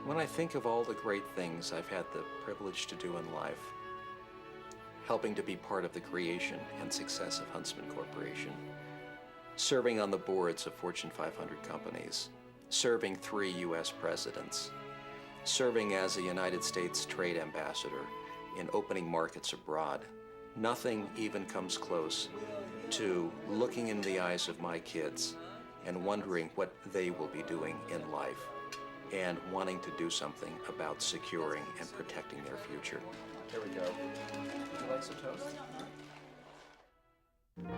When I think of all the great things I've had the privilege to do in life, helping to be part of the creation and success of Huntsman Corporation, serving on the boards of Fortune 500 companies, serving 3 U.S. presidents, serving as a United States trade ambassador in opening markets abroad, nothing even comes close to looking in the eyes of my kids and wondering what they will be doing in life and wanting to do something about securing and protecting their future. Here we go. Would you like some toast?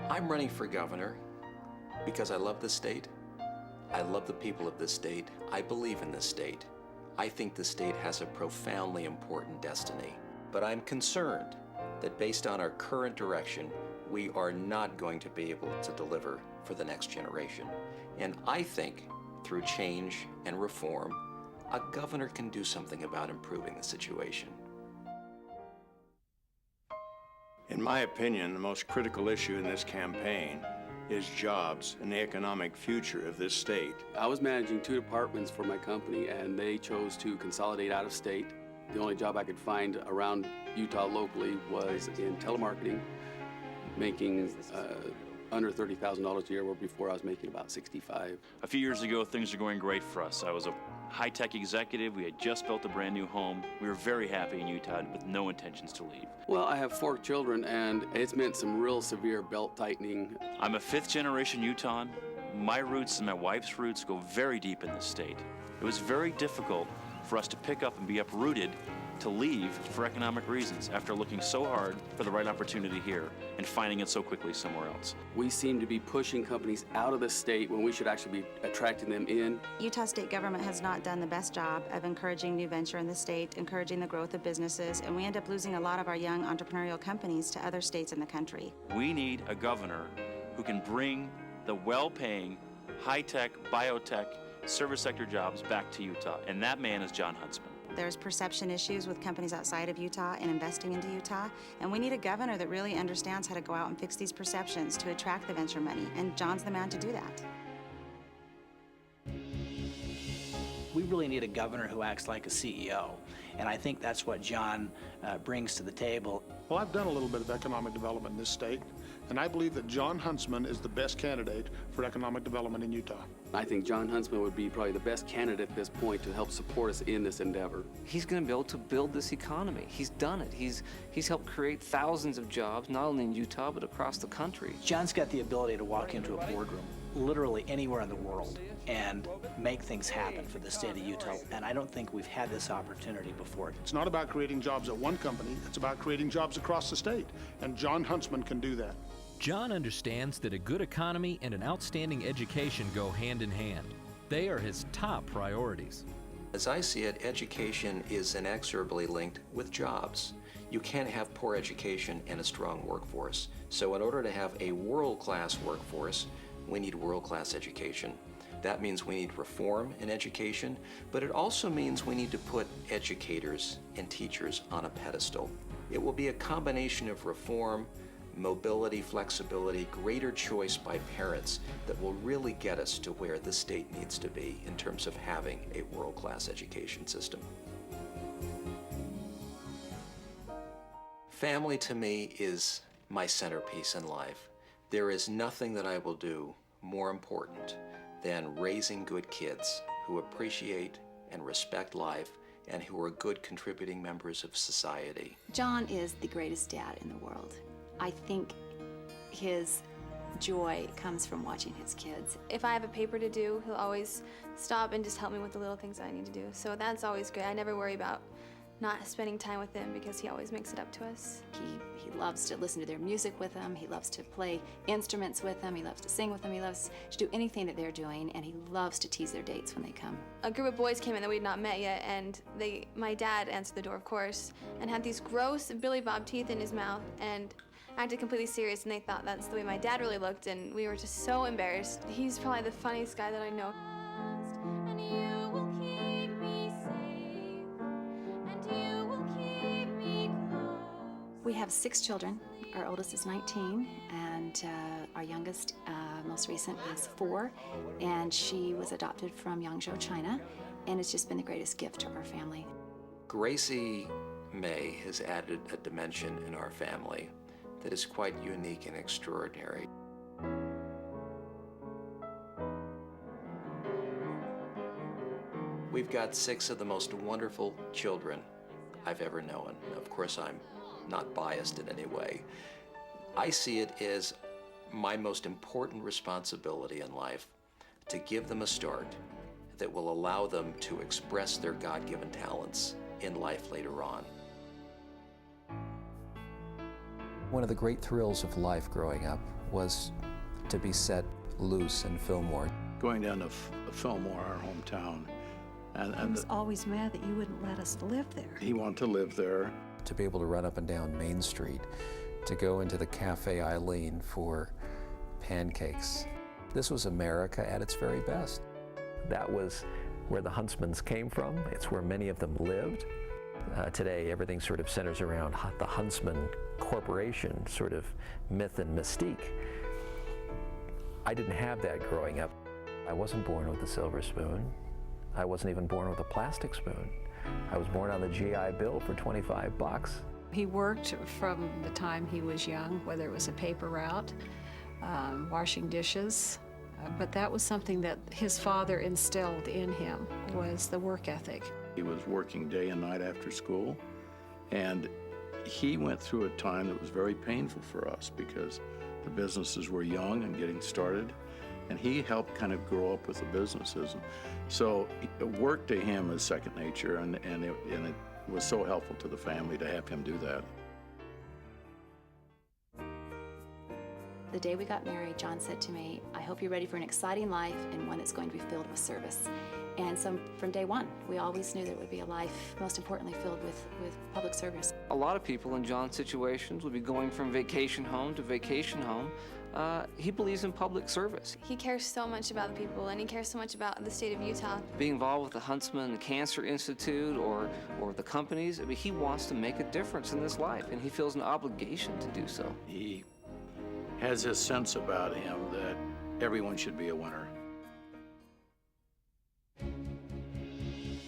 I'm running for governor because I love this state. I love the people of this state. I believe in this state. I think the state has a profoundly important destiny. But I'm concerned that based on our current direction, we are not going to be able to deliver for the next generation. And I think through change and reform, a governor can do something about improving the situation. In my opinion, the most critical issue in this campaign is jobs and the economic future of this state. I was managing 2 departments for my company, and they chose to consolidate out of state. The only job I could find around Utah locally was in telemarketing, making under $30,000 a year, where before I was making about $65,000. A few years ago, things were going great for us. I was a high-tech executive. We had just built a brand new home. We were very happy in Utah with no intentions to leave. Well, I have 4 children, and it's meant some real severe belt tightening. I'm a 5th-generation Utahn. My roots and my wife's roots go very deep in this state. It was very difficult for us to pick up and be uprooted to leave for economic reasons after looking so hard for the right opportunity here and finding it so quickly somewhere else. We seem to be pushing companies out of the state when we should actually be attracting them in. Utah state government has not done the best job of encouraging new venture in the state, encouraging the growth of businesses, and we end up losing a lot of our young entrepreneurial companies to other states in the country. We need a governor who can bring the well-paying, high-tech, biotech, service sector jobs back to Utah, and that man is John Huntsman. There's perception issues with companies outside of Utah and investing into Utah, and we need a governor that really understands how to go out and fix these perceptions to attract the venture money, and John's the man to do that. We really need a governor who acts like a CEO, and I think that's what John brings to the table. Well, I've done a little bit of economic development in this state, and I believe that John Huntsman is the best candidate for economic development in Utah. I think John Huntsman would be probably the best candidate at this point to help support us in this endeavor. He's going to be able to build this economy. He's done it. He's helped create thousands of jobs, not only in Utah, but across the country. John's got the ability to walk into a boardroom literally anywhere in the world and make things happen for the state of Utah, and I don't think we've had this opportunity before. It's not about creating jobs at one company, it's about creating jobs across the state, and John Huntsman can do that. John understands that a good economy and an outstanding education go hand in hand. They are his top priorities. As I see it, education is inexorably linked with jobs. You can't have poor education and a strong workforce. So in order to have a world-class workforce, we need world-class education. That means we need reform in education, but it also means we need to put educators and teachers on a pedestal. It will be a combination of reform, mobility, flexibility, greater choice by parents that will really get us to where the state needs to be in terms of having a world-class education system. Family to me is my centerpiece in life. There is nothing that I will do more important than raising good kids who appreciate and respect life and who are good contributing members of society. John is the greatest dad in the world. I think his joy comes from watching his kids. If I have a paper to do, he'll always stop and just help me with the little things I need to do. So that's always great. I never worry about not spending time with him because he always makes it up to us. He loves to listen to their music with them. He loves to play instruments with them. He loves to sing with them. He loves to do anything that they're doing, and he loves to tease their dates when they come. A group of boys came in that we'd not met yet, and my dad answered the door, of course, and had these gross Billy Bob teeth in his mouth and acted completely serious, and they thought that's the way my dad really looked, and we were just so embarrassed. He's probably the funniest guy that I know. We have 6 children. Our oldest is 19, and our youngest, most recent, is 4, and she was adopted from Yangzhou, China. and it's just been the greatest gift to our family. Gracie May has added a dimension in our family that is quite unique and extraordinary. We've got 6 of the most wonderful children I've ever known. Of course, I'm not biased in any way. I see it as my most important responsibility in life to give them a start that will allow them to express their God-given talents in life later on. One of the great thrills of life growing up was to be set loose in Fillmore. Going down to Fillmore, our hometown, I was always mad that you wouldn't let us live there. he wanted to live there. To be able to run up and down Main Street, to go into the Cafe Eileen for pancakes. This was America at its very best. That was where the Huntsmans came from. It's where many of them lived. Today, everything sort of centers around the Huntsman Corporation, sort of myth and mystique. I didn't have that growing up. I wasn't born with a silver spoon. I wasn't even born with a plastic spoon. I was born on the GI Bill for 25 bucks. He worked from the time he was young, whether it was a paper route, washing dishes, but that was something that his father instilled in him, was the work ethic. He was working day and night after school, and he went through a time that was very painful for us because the businesses were young and getting started, and he helped kind of grow up with the businesses. So work to him is second nature, and it was so helpful to the family to have him do that. The day we got married, John said to me, "I hope you're ready for an exciting life and one that's going to be filled with service." And so from day one, we always knew that it would be a life, most importantly, filled with public service. A lot of people in John's situations would be going from vacation home to vacation home. He believes in public service. He cares so much about the people, and he cares so much about the state of Utah. Being involved with the Huntsman Cancer Institute or the companies, I mean, he wants to make a difference in this life, and he feels an obligation to do so. He has this sense about him that everyone should be a winner.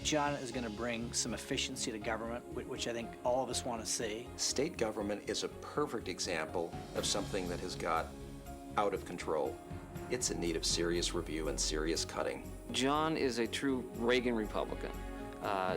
John is going to bring some efficiency to government, which I think all of us want to see. State government is a perfect example of something that has got out of control. It's in need of serious review and serious cutting. John is a true Reagan Republican.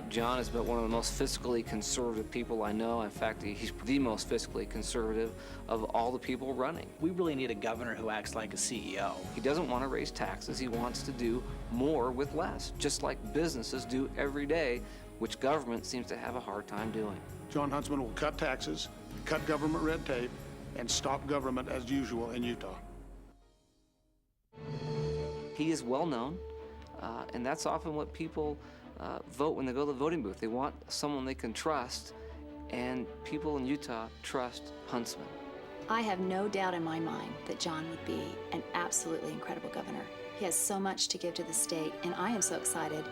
John is one of the most fiscally conservative people I know. In fact, he's the most fiscally conservative of all the people running. We really need a governor who acts like a CEO. He doesn't want to raise taxes. He wants to do more with less, just like businesses do every day, which government seems to have a hard time doing. John Huntsman will cut taxes, cut government red tape, and stop government as usual in Utah. He is well known, and that's often what people vote when they go to the voting booth. They want someone they can trust, and people in Utah trust Huntsman. I have no doubt in my mind that John would be an absolutely incredible governor. He has so much to give to the state, and I am so excited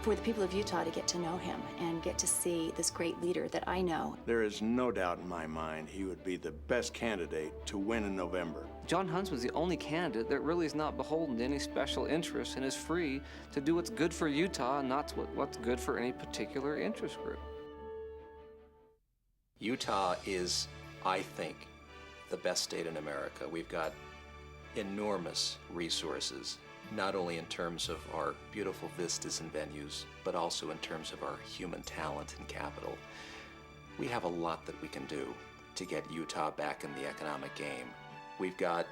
for the people of Utah to get to know him and get to see this great leader that I know. There is no doubt in my mind he would be the best candidate to win in November. John Huntsman's the only candidate that really is not beholden to any special interest and is free to do what's good for Utah and not what's good for any particular interest group. Utah is, I think, the best state in America. We've got enormous resources, not only in terms of our beautiful vistas and venues, but also in terms of our human talent and capital. We have a lot that we can do to get Utah back in the economic game. We've got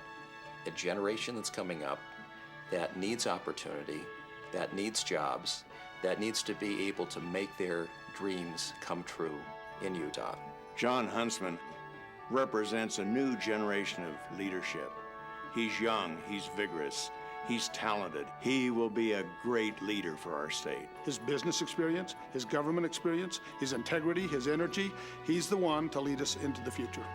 a generation that's coming up that needs opportunity, that needs jobs, that needs to be able to make their dreams come true in Utah. John Huntsman represents a new generation of leadership. He's young, he's vigorous, he's talented. He will be a great leader for our state. His business experience, his government experience, his integrity, his energy, he's the one to lead us into the future.